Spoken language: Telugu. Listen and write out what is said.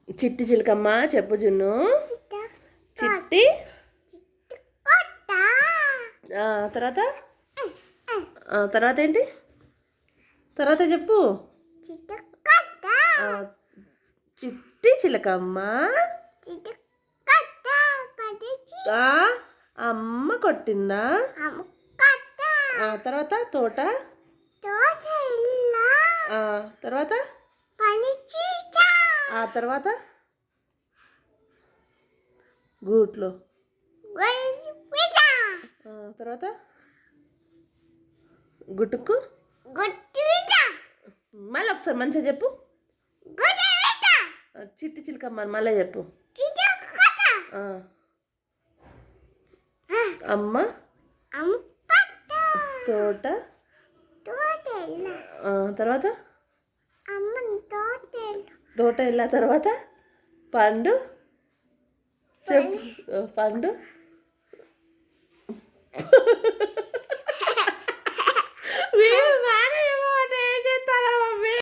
చిట్టి చిలకమ్మ చెప్పు జున్ను. చిట్టి తర్వాత తర్వాత ఏంటి? తర్వాత చెప్పు. చిట్టి చిలకమ్మ అమ్మ కొట్టిందా? తర్వాత తోట, తర్వాత తర్వాత గూట్లో, తర్వాత గుట్టుకు. మళ్ళీ ఒకసారి మంచిగా చెప్పు. చిట్టి చిలకమ్మ మళ్ళీ చెప్పు. అమ్మ తోట, తర్వాత తోట వెళ్ళా, తర్వాత పండు చెప్పు. పండు